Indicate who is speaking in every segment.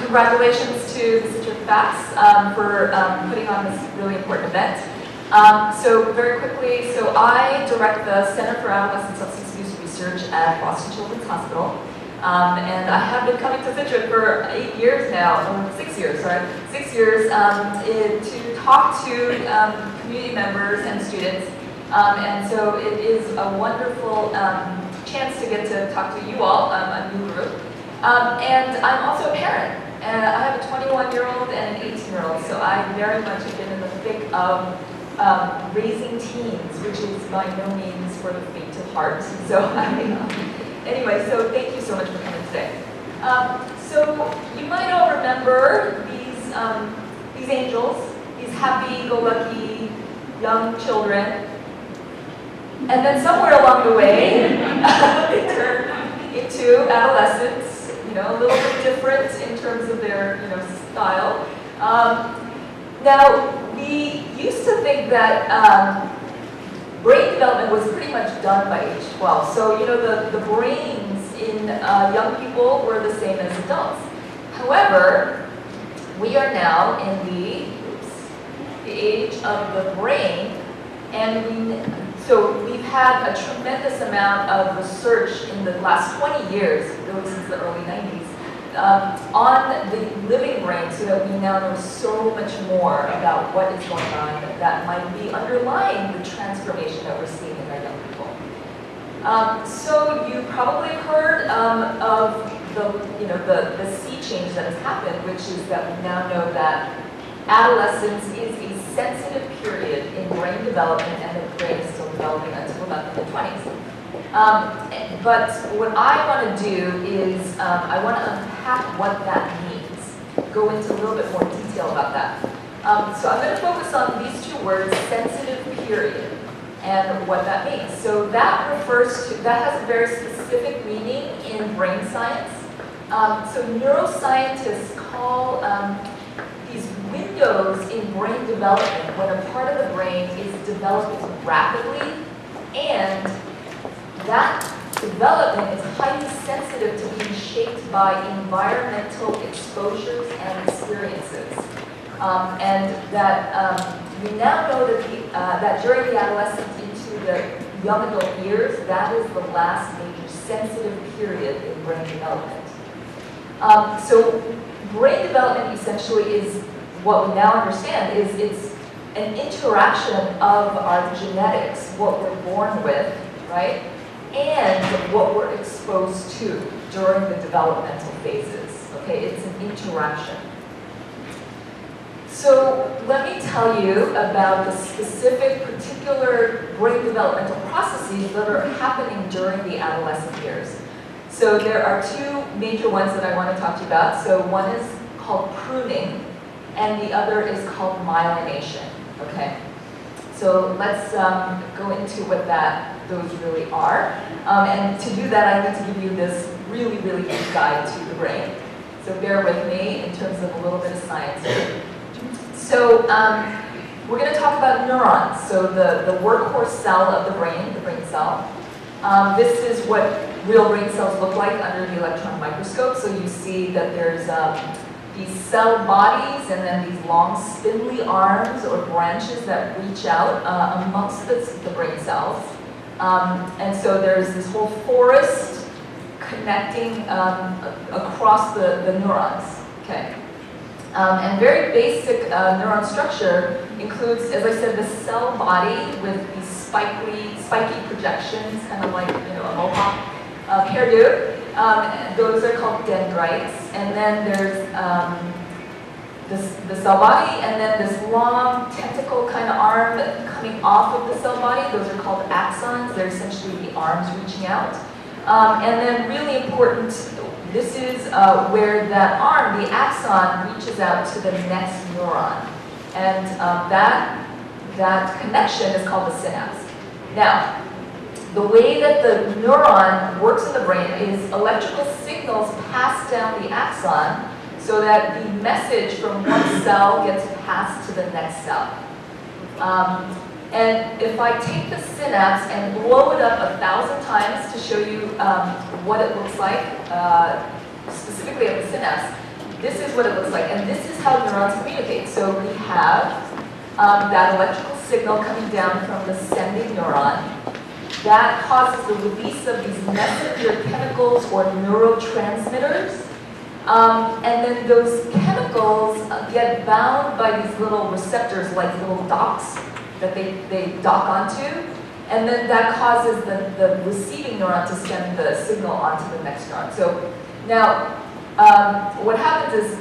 Speaker 1: congratulations to the Scituate Facts for putting on this really important event. So very quickly, so I direct the Center for Adolescent Substance Abuse Research at Boston Children's Hospital. And I have been coming to Scituate for 8 years now, or 6 years, sorry, 6 years, to talk to community members and students. And so it is a wonderful chance to get to talk to you all, a new group. And I'm also a parent. And I have a 21-year-old and an 18-year-old, so I very much have been in the thick of raising teens, which is by no means for the faint of heart. So anyway, so thank you so much for coming today. So you might all remember these angels, these happy-go-lucky young children. And then somewhere along the way, they turn into adolescents, a little bit different in terms of their, style. Now, we used to think that brain development was pretty much done by age 12. So, the brains in young people were the same as adults. However, we are now in the age of the brain, and so we've had a tremendous amount of research in the last 20 years, really since the early 90s, on the living brain, so that we now know so much more about what is going on that might be underlying the transformation that we're seeing in our young people. So you probably heard of the sea change that has happened, which is that we now know that adolescence is a sensitive period in brain development, and the brain is still developing until about the 20s. But what I want to do is I want to unpack what that means, go into a little bit more detail about that. So I'm going to focus on these two words, sensitive period, and what that means. So that has a very specific meaning in brain science. So neuroscientists call these windows in brain development when a part of the brain is developing rapidly, and that development is highly sensitive to being shaped by environmental exposures and experiences. And that we now know that, that during the adolescence into the young adult years, that is the last major sensitive period in brain development. So brain development essentially is what we now understand is it's an interaction of our genetics, what we're born with, right, and what we're exposed to during the developmental phases. Okay, it's an interaction. So let me tell you about the specific, particular brain developmental processes that are happening during the adolescent years. So there are two major ones that I want to talk to you about. So one is called pruning, and the other is called myelination. Okay, so let's go into what those really are. And to do that, I need to give you this really, really deep guide to the brain. So bear with me in terms of a little bit of science here. So we're going to talk about neurons. So the workhorse cell of the brain cell. This is what real brain cells look like under the electron microscope. So you see that there's these cell bodies and then these long spindly arms or branches that reach out amongst the brain cells. And so there's this whole forest connecting across the neurons. Okay. And very basic neuron structure includes, as I said, the cell body with these spiky projections, kind of like a mohawk hairdo. Those are called dendrites. And then there's the cell body, and then this long tentacle kind of arm coming off of the cell body. Those are called axons. They're essentially the arms reaching out. And then really important, this is where that arm, the axon, reaches out to the next neuron. And that connection is called the synapse. Now, the way that the neuron works in the brain is electrical signals pass down the axon so that the message from one cell gets passed to the next cell. And if I take the synapse and blow it up 1,000 times to show you what it looks like, specifically at the synapse, this is what it looks like, and this is how neurons communicate. So we have that electrical signal coming down from the sending neuron. That causes the release of these messenger chemicals or neurotransmitters. And then those chemicals get bound by these little receptors, like little docks that they dock onto. And then that causes the receiving neuron to send the signal onto the next neuron. So now, what happens is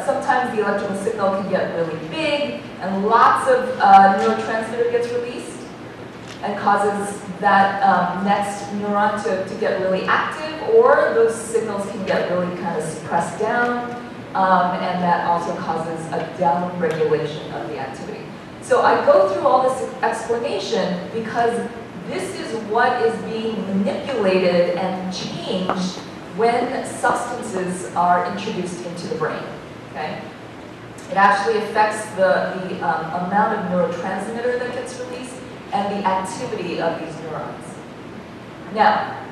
Speaker 1: sometimes the electrical signal can get really big, and lots of neurotransmitter gets released and causes that next neuron to get really active, or those signals can get really kind of suppressed down, and that also causes a down regulation of the activity. So I go through all this explanation because this is what is being manipulated and changed when substances are introduced into the brain. Okay? It actually affects the amount of neurotransmitter that gets released and the activity of these neurons. Now,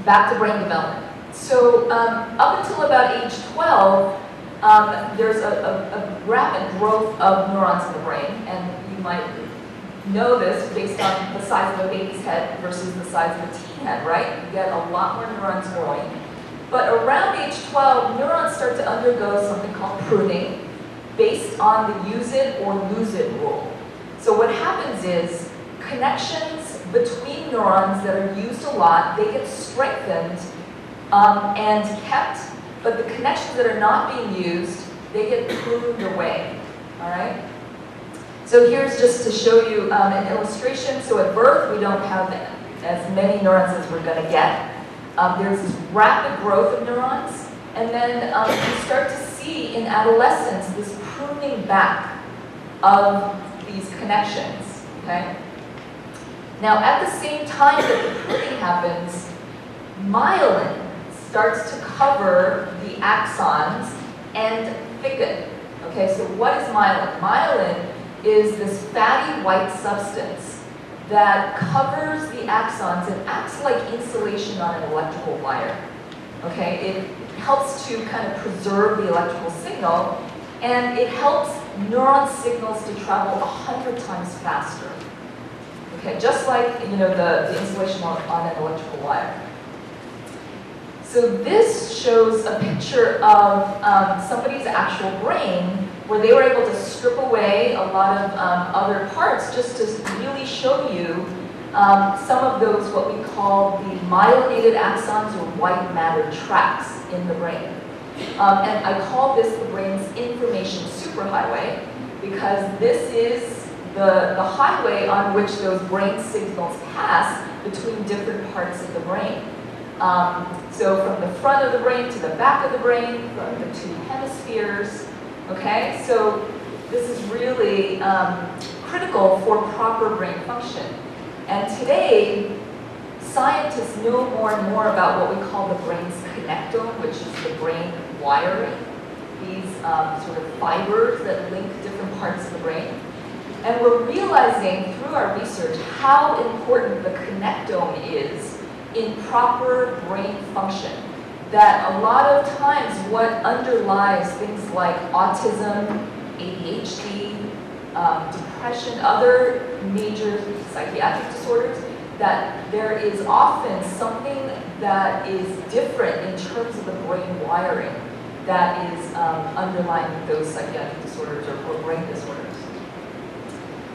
Speaker 1: back to brain development. So up until about age 12, there's a rapid growth of neurons in the brain, and you might know this based on the size of a baby's head versus the size of a teen head, right? You get a lot more neurons growing. But around age 12, neurons start to undergo something called pruning based on the use it or lose it rule. So what happens is connections between neurons that are used a lot, they get strengthened and kept, but the connections that are not being used, they get pruned away, all right? So here's just to show you an illustration. So at birth, we don't have as many neurons as we're gonna get. There's this rapid growth of neurons, and then you start to see in adolescence this pruning back of these connections, okay? Now, at the same time that the pruning happens, myelin starts to cover the axons and thicken. Okay, so what is myelin? Myelin is this fatty white substance that covers the axons and acts like insulation on an electrical wire. Okay, it helps to kind of preserve the electrical signal, and it helps neuron signals to travel 100 times faster. Okay, just like the insulation on an electrical wire. So this shows a picture of somebody's actual brain where they were able to strip away a lot of other parts just to really show you some of those what we call the myelinated axons or white matter tracks in the brain. And I call this the brain's information superhighway because this is the highway on which those brain signals pass between different parts of the brain. So from the front of the brain to the back of the brain, from the two hemispheres, okay? So this is really critical for proper brain function. And today, scientists know more and more about what we call the brain's connectome, which is the brain wiring, these sort of fibers that link different parts of the brain. And we're realizing through our research how important the connectome is in proper brain function. That a lot of times what underlies things like autism, ADHD, depression, other major psychiatric disorders, that there is often something that is different in terms of the brain wiring that is underlying those psychiatric disorders or brain disorders.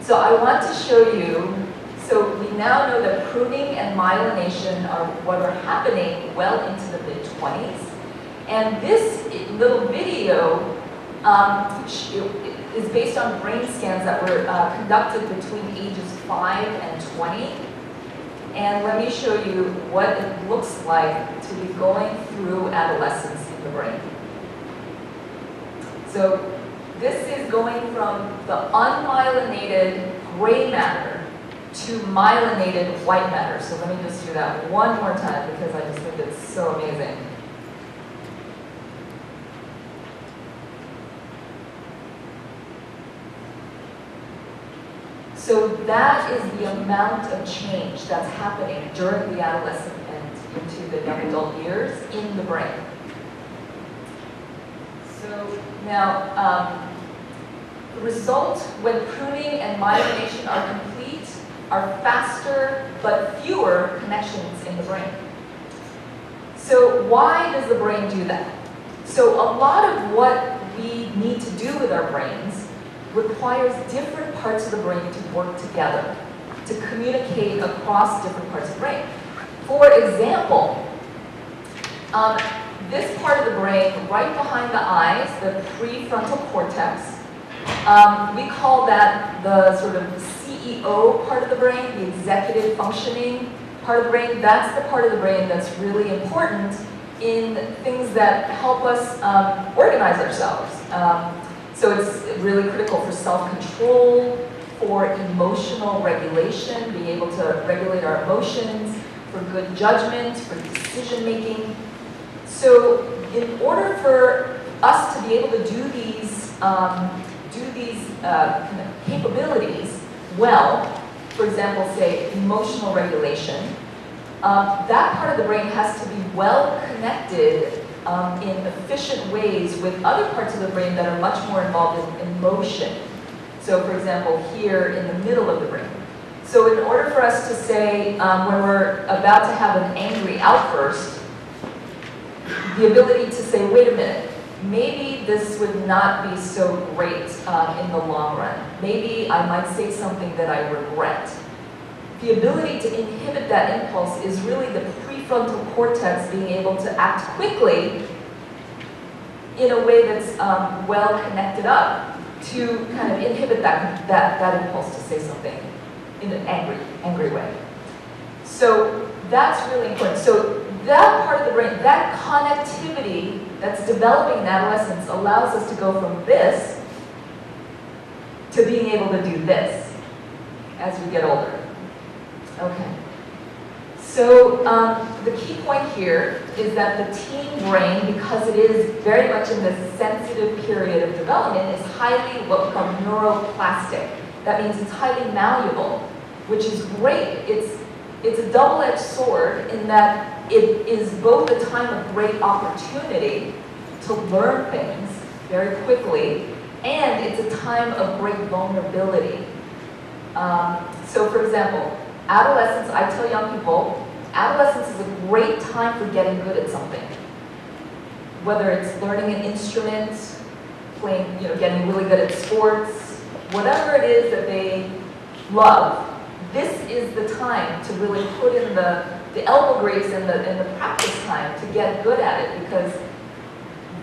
Speaker 1: So I want to show you, so we now know that pruning and myelination are what are happening well into the mid-20s. And this little video is based on brain scans that were conducted between ages 5 and 20. And let me show you what it looks like to be going through adolescence in the brain. So this is going from the unmyelinated gray matter to myelinated white matter. So let me just do that one more time because I just think it's so amazing. So that is the amount of change that's happening during the adolescent and into the young adult years in the brain. So now, the result when pruning and myelination are complete are faster but fewer connections in the brain. So why does the brain do that? So a lot of what we need to do with our brains requires different parts of the brain to work together, to communicate across different parts of the brain. For example, this part of the brain right behind the eyes, the prefrontal cortex, we call that the sort of CEO part of the brain, the executive functioning part of the brain. That's the part of the brain that's really important in things that help us organize ourselves. So it's really critical for self-control, for emotional regulation, being able to regulate our emotions, for good judgment, for decision-making. So in order for us to be able to do these kind of capabilities well, for example, say emotional regulation, that part of the brain has to be well connected in efficient ways with other parts of the brain that are much more involved in emotion. So for example, here in the middle of the brain. So in order for us to say, when we're about to have an angry outburst, the ability to say, wait a minute, maybe this would not be so great in the long run. Maybe I might say something that I regret. The ability to inhibit that impulse is really the prefrontal cortex being able to act quickly in a way that's well connected up to kind of inhibit that impulse to say something in an angry way. So that's really important. So that part of the brain, that connectivity that's developing in adolescence allows us to go from this to being able to do this as we get older. Okay. So the key point here is that the teen brain, because it is very much in this sensitive period of development, is highly what we call neuroplastic. That means it's highly malleable, which is great. It's a double-edged sword in that it is both a time of great opportunity to learn things very quickly, and it's a time of great vulnerability. So for example, adolescence, I tell young people, adolescence is a great time for getting good at something. Whether it's learning an instrument, playing, getting really good at sports, whatever it is that they love, this is the time to really put in the elbow grease and the practice time to get good at it, because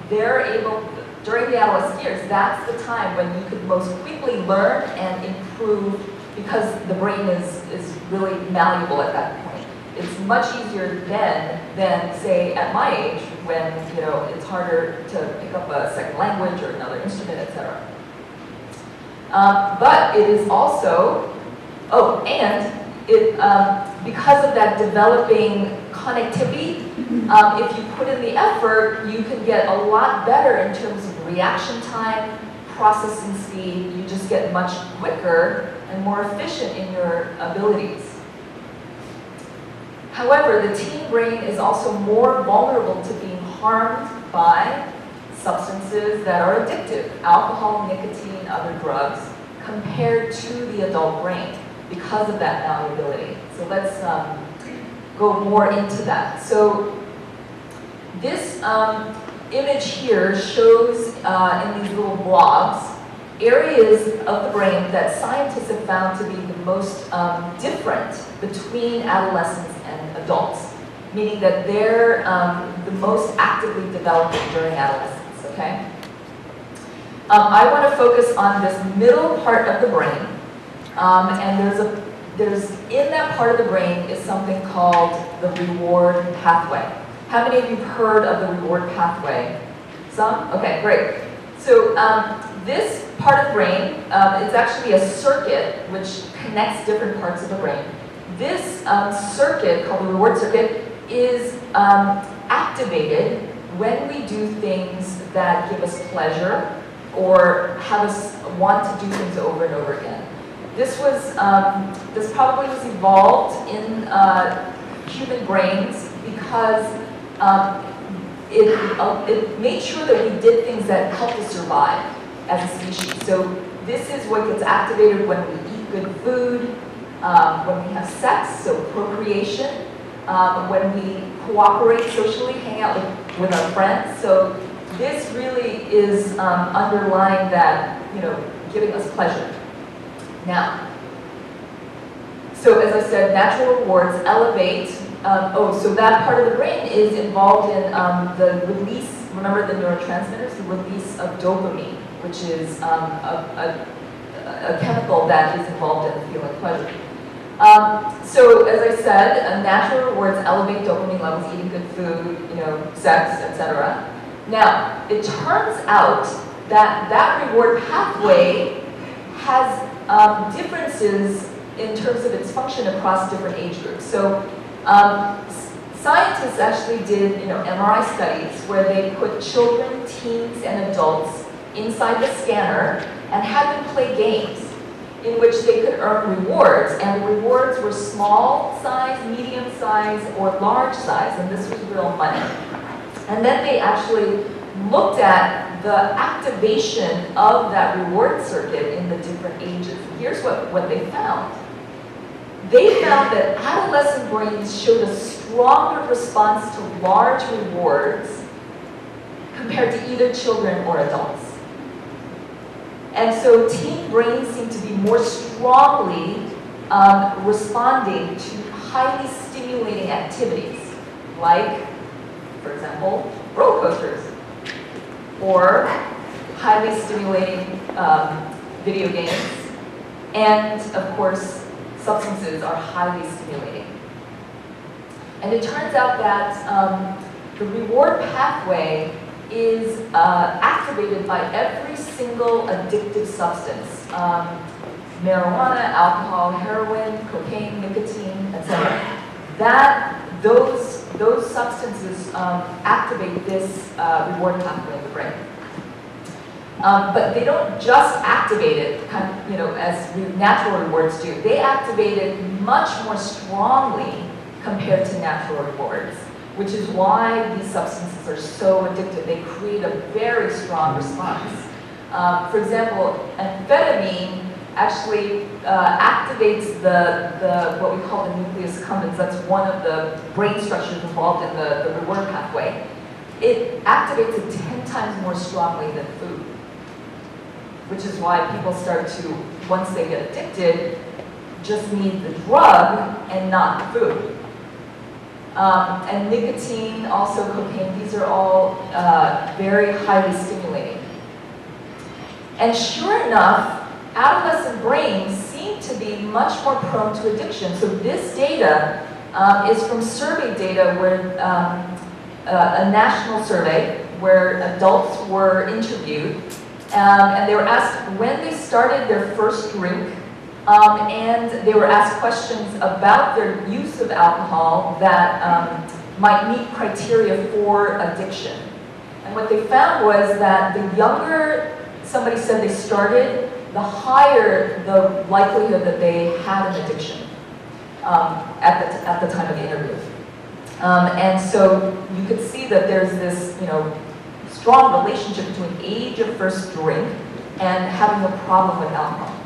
Speaker 1: they're able, during the adolescent years, that's the time when you could most quickly learn and improve, because the brain is really malleable at that point. It's much easier then than, say, at my age, when it's harder to pick up a second language or another instrument, etc. But it is also, because of that developing connectivity, if you put in the effort, you can get a lot better in terms of reaction time, processing speed. You just get much quicker and more efficient in your abilities. However, the teen brain is also more vulnerable to being harmed by substances that are addictive, alcohol, nicotine, other drugs, compared to the adult brain because of that malleability. So let's go more into that. So this image here shows in these little blobs areas of the brain that scientists have found to be the most different between adolescents and adults, meaning that they're the most actively developing during adolescence, okay? I want to focus on this middle part of the brain, and there's in that part of the brain is something called the reward pathway. How many of you have heard of the reward pathway? Some? Okay, great. So this part of the brain is actually a circuit which connects different parts of the brain. This circuit, called the reward circuit, is activated when we do things that give us pleasure or have us want to do things over and over again. This probably was evolved in human brains because it made sure that we did things that helped us survive as a species. So this is what gets activated when we eat good food, when we have sex, so procreation, when we cooperate socially, hang out with our friends. So this really is underlying that, giving us pleasure. Now, so as I said, natural rewards elevate. So that part of the brain is involved in the release, remember the neurotransmitters, the release of dopamine, which is a chemical that is involved in feeling pleasure. So as I said, natural rewards elevate dopamine levels, eating good food, sex, etc. Now, it turns out that that reward pathway has differences in terms of its function across different age groups. So scientists actually did MRI studies where they put children, teens, and adults inside the scanner and had them play games in which they could earn rewards, and the rewards were small size, medium size, or large size, and this was real money. And then they actually looked at the activation of that reward circuit in the different ages. Here's what they found. They found that adolescent brains showed a stronger response to large rewards compared to either children or adults. And so teen brains seem to be more strongly responding to highly stimulating activities, like, for example, roller coasters, or highly stimulating video games, and of course, substances are highly stimulating. And it turns out that the reward pathway is activated by every single addictive substance. Marijuana, alcohol, heroin, cocaine, nicotine, etc. Those substances activate this reward pathway in the brain. But they don't just activate it, as natural rewards do. They activate it much more strongly compared to natural rewards, which is why these substances are so addictive. They create a very strong response. For example, amphetamine actually activates what we call the nucleus accumbens. That's one of the brain structures involved in the reward pathway. It activates it 10 times more strongly than food, which is why people start to, once they get addicted, just need the drug and not the food. And nicotine, also cocaine, these are all very highly stimulating. And sure enough, adolescent brains seem to be much more prone to addiction. So this data is from survey data where a national survey where adults were interviewed, and they were asked when they started their first drink, and they were asked questions about their use of alcohol that might meet criteria for addiction. And what they found was that the younger somebody said they started, the higher the likelihood that they had an addiction at the time of the interview. And so you could see that there's this strong relationship between age of first drink and having a problem with alcohol.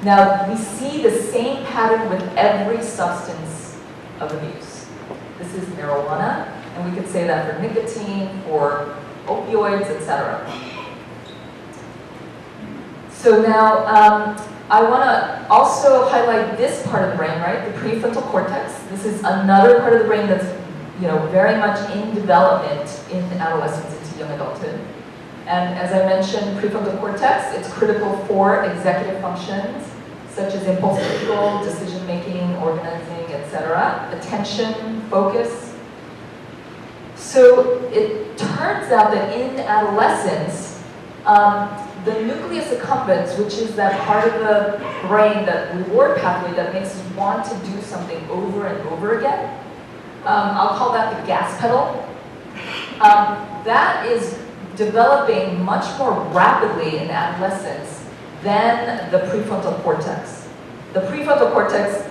Speaker 1: Now, we see the same pattern with every substance of abuse. This is marijuana, and we could say that for nicotine, for opioids, etc. So now, I want to also highlight this part of the brain, right? The prefrontal cortex. This is another part of the brain that's, very much in development in adolescence into young adulthood. And as I mentioned, prefrontal cortex, it's critical for executive functions, such as impulse control, decision-making, organizing, etc., attention, focus. So it turns out that in adolescence, the nucleus accumbens, which is that part of the brain, that reward pathway that makes us want to do something over and over again, I'll call that the gas pedal. That is developing much more rapidly in adolescence than the prefrontal cortex. The prefrontal cortex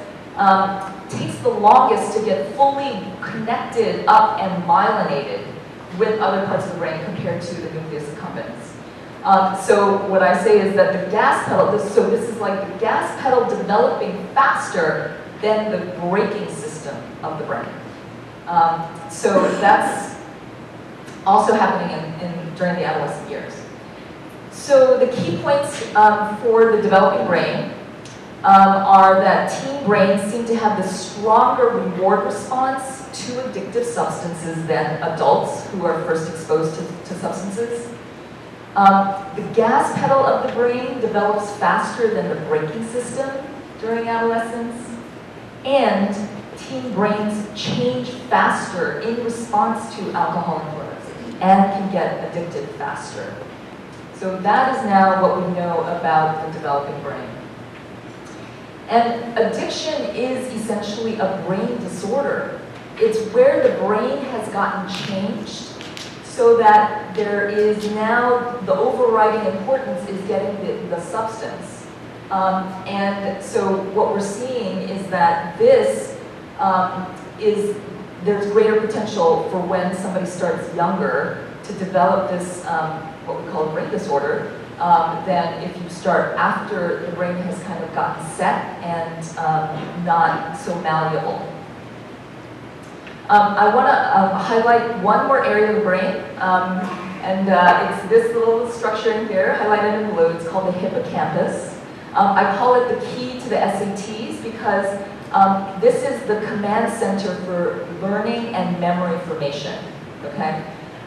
Speaker 1: takes the longest to get fully connected up and myelinated. with other parts of the brain compared to the nucleus accumbens. So what I say is that the gas pedal, this is like the gas pedal developing faster than the braking system of the brain. So that's also happening during the adolescent years. So the key points for the developing brain are that teen brains seem to have the stronger reward response to addictive substances than adults who are first exposed to substances. The gas pedal of the brain develops faster than the braking system during adolescence, and teen brains change faster in response to alcohol and drugs and can get addicted faster. So that is now what we know about the developing brain. And addiction is essentially a brain disorder. It's where the brain has gotten changed so that there is now the overriding importance is getting the substance. And so what we're seeing is that this there's greater potential for when somebody starts younger to develop this, what we call a brain disorder, than if you start after the brain has kind of gotten set and not so malleable. I want to highlight one more area of the brain, and it's this little structure in here, highlighted in blue. It's called the hippocampus. I call it the key to the SATs because this is the command center for learning and memory formation, okay?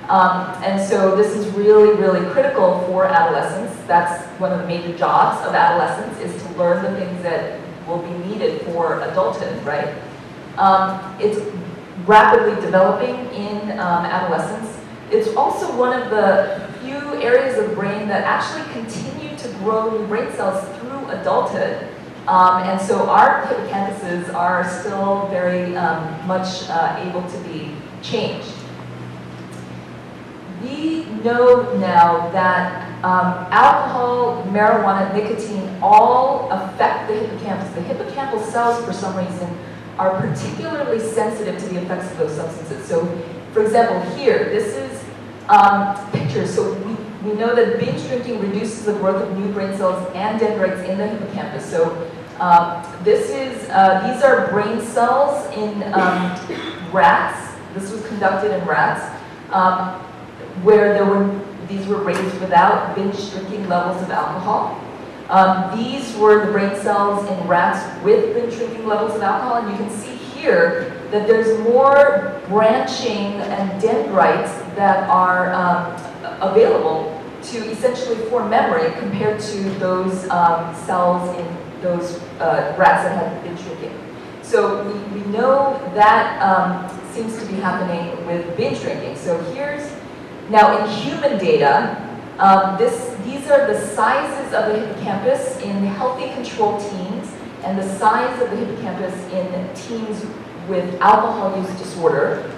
Speaker 1: And so this is really, really critical for adolescents. That's one of the major jobs of adolescents, is to learn the things that will be needed for adulthood, right? It's rapidly developing in adolescence. It's also one of the few areas of the brain that actually continue to grow new brain cells through adulthood. And so our hippocampuses are still very much able to be changed. We know now that alcohol, marijuana, nicotine all affect the hippocampus. The hippocampal cells, for some reason, are particularly sensitive to the effects of those substances. So, for example, here, this is pictures. So we know that binge drinking reduces the growth of new brain cells and dendrites in the hippocampus. So these are brain cells in rats. This was conducted in rats, where these were raised without binge drinking levels of alcohol. These were the brain cells in rats with binge drinking levels of alcohol, and you can see here that there's more branching and dendrites that are available to essentially form memory compared to those cells in those rats that had binge drinking. So we know that seems to be happening with binge drinking. So now in human data, these are the sizes of the hippocampus in healthy control teens and the size of the hippocampus in teens with alcohol use disorder.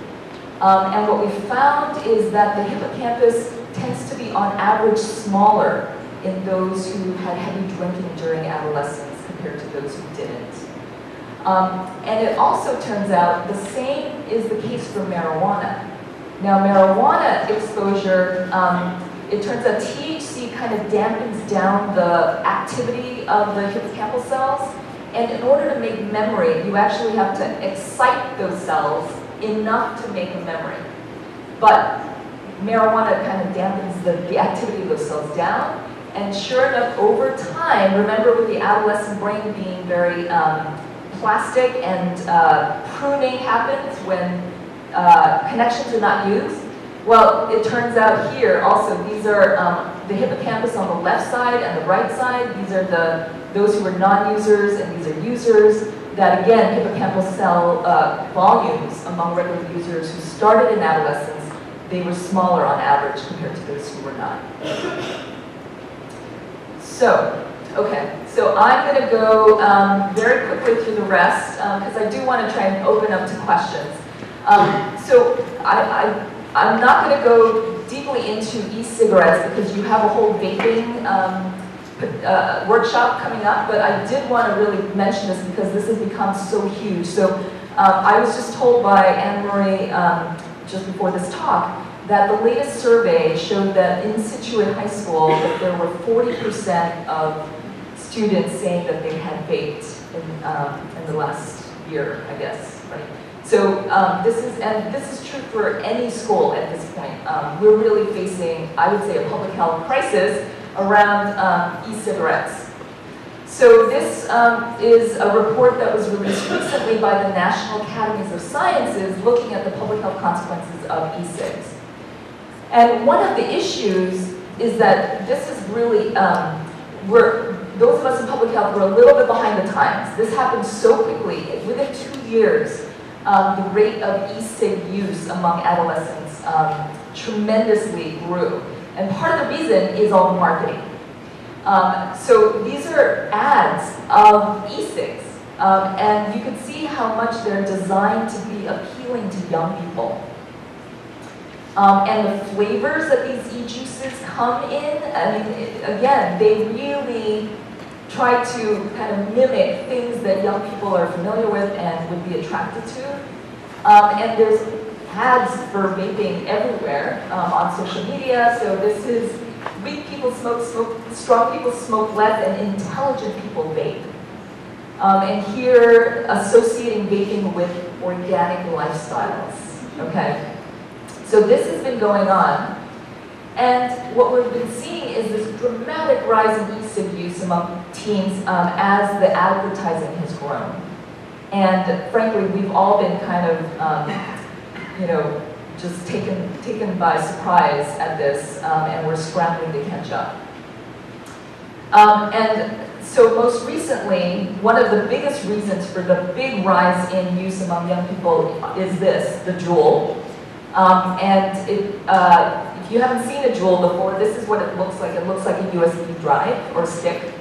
Speaker 1: And what we found is that the hippocampus tends to be on average smaller in those who had heavy drinking during adolescence compared to those who didn't. And it also turns out the same is the case for marijuana. Now marijuana exposure, it turns out THC kind of dampens down the activity of the hippocampal cells, and in order to make memory, you actually have to excite those cells enough to make a memory. But marijuana kind of dampens the activity of those cells down, and sure enough, over time, remember with the adolescent brain being very plastic and pruning happens when connections are not used. Well, it turns out here also, these are the hippocampus on the left side and the right side. These are those who are non-users, and these are users. That again, hippocampal cell volumes among regular users who started in adolescence, they were smaller on average compared to those who were not. So, okay, so I'm going to go very quickly through the rest because I do want to try and open up to questions. So I'm not going to go deeply into e-cigarettes because you have a whole vaping workshop coming up, but I did want to really mention this because this has become so huge. So I was just told by Anne-Marie just before this talk that the latest survey showed that in Scituate High School, that there were 40% of students saying that they had vaped in the last year, I guess, right? So this is true for any school at this point. We're really facing, I would say, a public health crisis around e-cigarettes. So this is a report that was released recently by the National Academies of Sciences looking at the public health consequences of e-cigs. And one of the issues is that this is really, those of us in public health were a little bit behind the times. This happened so quickly. Within 2 years, the rate of e-cig use among adolescents tremendously grew. And part of the reason is all the marketing. So these are ads of e-cigs. And you can see how much they're designed to be appealing to young people. And the flavors that these e-juices come in, I mean, again, they really try to kind of mimic things that young people are familiar with and would be attracted to. And there's ads for vaping everywhere on social media. So this is weak people smoke, strong people smoke less, and intelligent people vape. And here, associating vaping with organic lifestyles. Okay. So this has been going on, and what we've been seeing is this dramatic rise in e-cig use among teens as the advertising has grown. And frankly, we've all been kind of, just taken by surprise at this, and we're scrambling to catch up. And so most recently, one of the biggest reasons for the big rise in use among young people is this, the Juul. And if you haven't seen a Juul before, this is what it looks like. It looks like a USB drive or stick.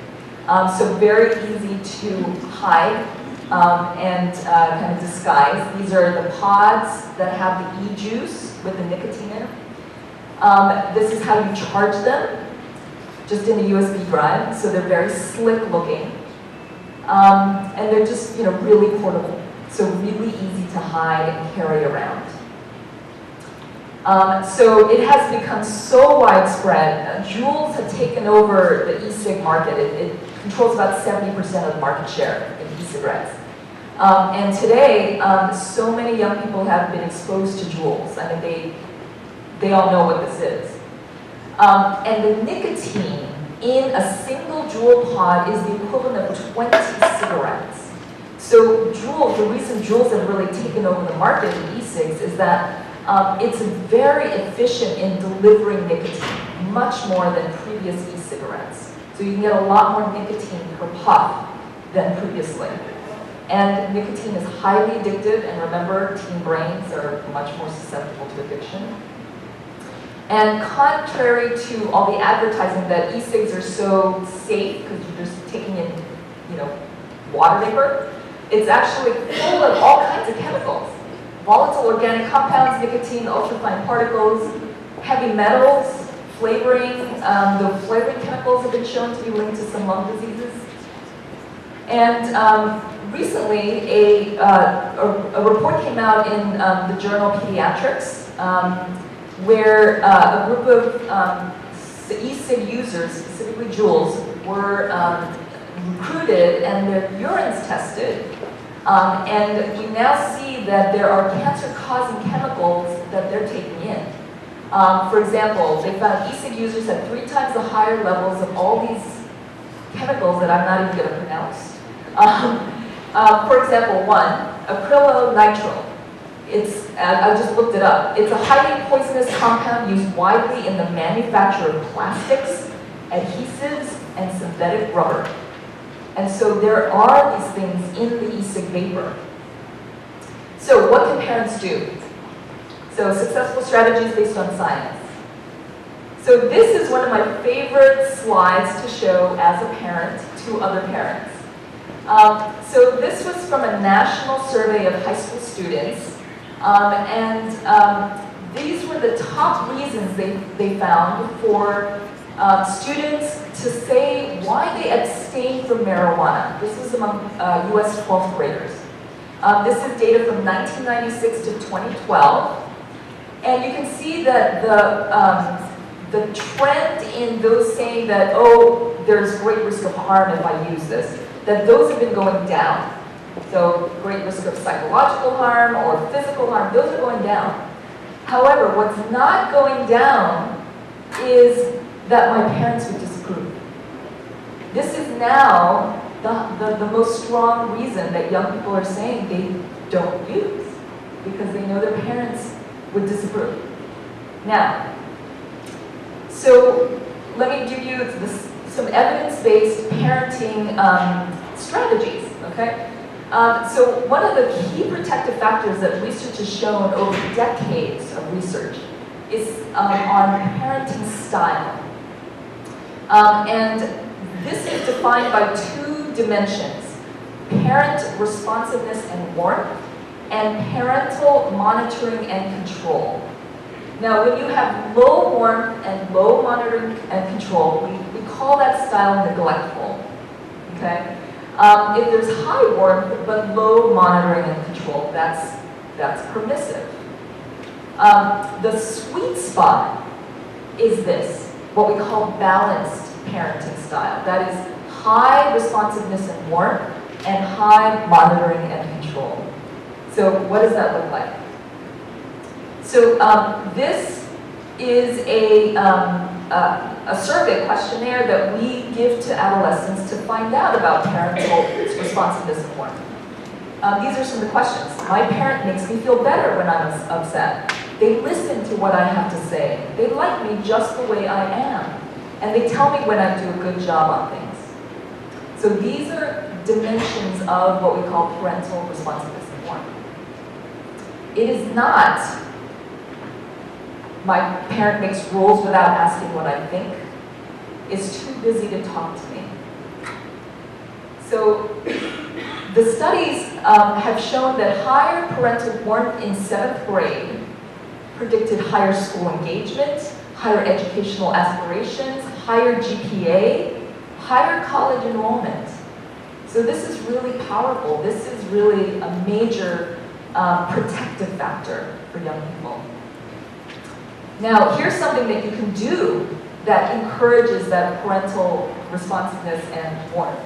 Speaker 1: So very easy to hide and kind of disguise. These are the pods that have the e-juice with the nicotine in it. This is how you charge them, just in a USB drive. So they're very slick looking. And they're just really portable. So really easy to hide and carry around. So it has become so widespread. Juuls have taken over the e-cig market. It controls about 70% of the market share in e-cigarettes. And today, so many young people have been exposed to Juuls. I mean, they all know what this is. And the nicotine in a single Juul pod is the equivalent of 20 cigarettes. So Juuls, the reason Juuls have really taken over the market in e-cigs is that it's very efficient in delivering nicotine, much more than previous e-cigarettes. So you can get a lot more nicotine per puff than previously. And nicotine is highly addictive, and remember, teen brains are much more susceptible to addiction. And contrary to all the advertising that e-cigs are so safe because you're just taking in, water vapor, it's actually full of all kinds of chemicals. Volatile organic compounds, nicotine, ultrafine particles, heavy metals, flavoring. The flavoring chemicals have been shown to be linked to some lung diseases. And recently, a report came out in the journal Pediatrics, where a group of e-cig users, specifically Juuls, were recruited and their urines tested. And we now see that there are cancer-causing chemicals that they're taking in. For example, they found e-cig users had 3 times the higher levels of all these chemicals that I'm not even going to pronounce. For example, one, acrylonitrile. I just looked it up. It's a highly poisonous compound used widely in the manufacture of plastics, adhesives, and synthetic rubber. And so there are these things in the e-cig vapor. So what can parents do? So successful strategies based on science. So this is one of my favorite slides to show as a parent to other parents. So this was from a national survey of high school students. These were the top reasons they found for students to say why they abstain from marijuana. This was among US 12th graders. This is data from 1996 to 2012. And you can see that the trend in those saying that, oh, there's great risk of harm if I use this, that those have been going down. So great risk of psychological harm or physical harm, those are going down. However, what's not going down is that my parents would disapprove. This is now the most strong reason that young people are saying they don't use, because they know their parents would disapprove. Now, so let me give you some evidence-based parenting strategies, okay? So one of the key protective factors that research has shown over decades of research is on parenting style. And this is defined by two dimensions: parent responsiveness and warmth, and parental monitoring and control. Now, when you have low warmth and low monitoring and control, we call that style neglectful, okay? If there's high warmth but low monitoring and control, that's permissive. The sweet spot is this, what we call balanced parenting style. That is high responsiveness and warmth and high monitoring and control. So what does that look like? So this is a survey questionnaire that we give to adolescents to find out about parental responsiveness and warmth. These are some of the questions. My parent makes me feel better when I'm upset. They listen to what I have to say. They like me just the way I am. And they tell me when I do a good job on things. So these are dimensions of what we call parental responsiveness and warmth. It is not my parent makes rules without asking what I think, is too busy to talk to me. So the studies have shown that higher parental warmth in 7th grade predicted higher school engagement, higher educational aspirations, higher GPA, higher college enrollment. So this is really powerful. This is really a major protective factor for young people. Now, here's something that you can do that encourages that parental responsiveness and warmth.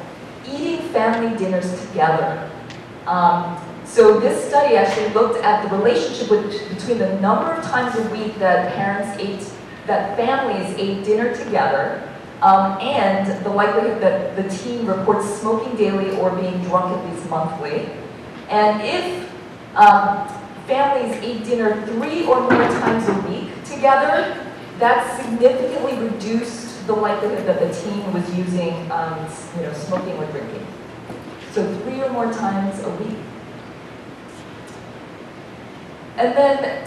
Speaker 1: Eating family dinners together. So this study actually looked at the relationship between the number of times a week that families ate dinner together, and the likelihood that the teen reports smoking daily or being drunk at least monthly. And if families ate dinner 3 or more times a week together, that significantly reduced the likelihood that the teen was using smoking or drinking. So 3 or more times a week. And then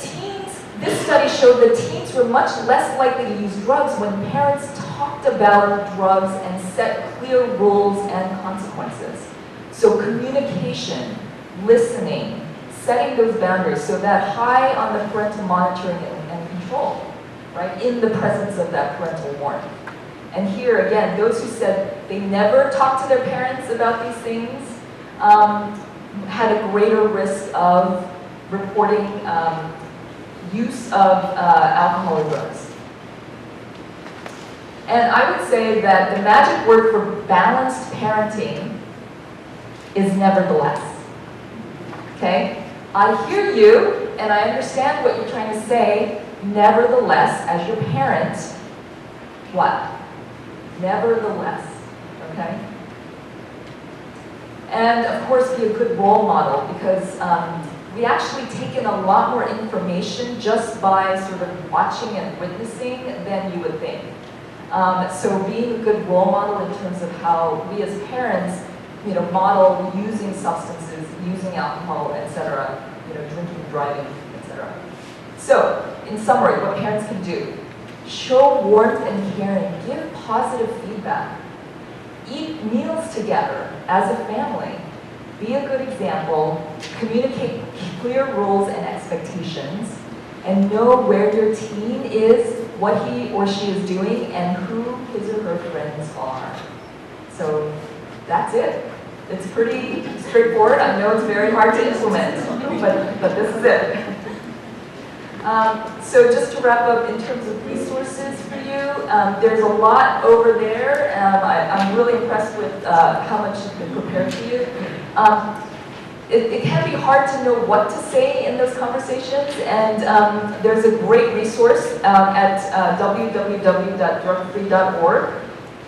Speaker 1: this study showed that teens were much less likely to use drugs when parents talked about drugs and set clear rules and consequences. So communication, listening, setting those boundaries, so that high on the parental monitoring and control, right, in the presence of that parental warmth. And here again, those who said they never talked to their parents about these things had a greater risk of reporting use of alcohol or drugs. And I would say that the magic word for balanced parenting is nevertheless. Okay? I hear you, and I understand what you're trying to say. Nevertheless, as your parent, what? Nevertheless, okay? And of course, be a good role model, because we actually take in a lot more information just by sort of watching and witnessing than you would think. So being a good role model in terms of how we as parents, model using substances, using alcohol, etc., drinking, driving, etc. So, in summary, what parents can do: show warmth and caring, give positive feedback, eat meals together as a family, be a good example, communicate clear rules and expectations, and know where your teen is, what he or she is doing, and who his or her friends are. So that's it. It's pretty straightforward. I know it's very hard to implement, but this is it. So just to wrap up in terms of resources for you, there's a lot over there. I'm really impressed with how much has been prepared for you. It can be hard to know what to say in those conversations, and there's a great resource at www.drugfree.org,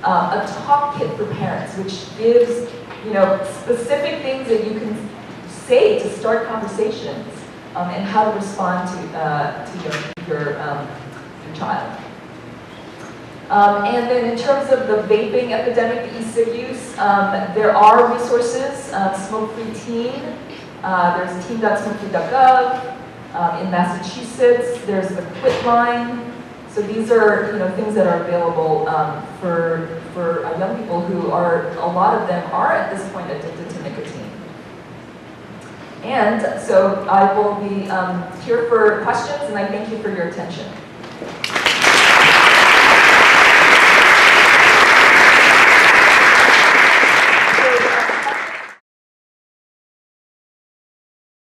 Speaker 1: a talk kit for parents, which gives specific things that you can say to start conversations and how to respond to your child. And then in terms of the vaping epidemic, the e-cig use, there are resources, Smoke-Free Teen, there's teen.smokefree.gov, in Massachusetts, there's the Quit Line. So these are things that are available for young people who are, a lot of them are at this point addicted to nicotine. And so I will be here for questions, and I thank you for your attention.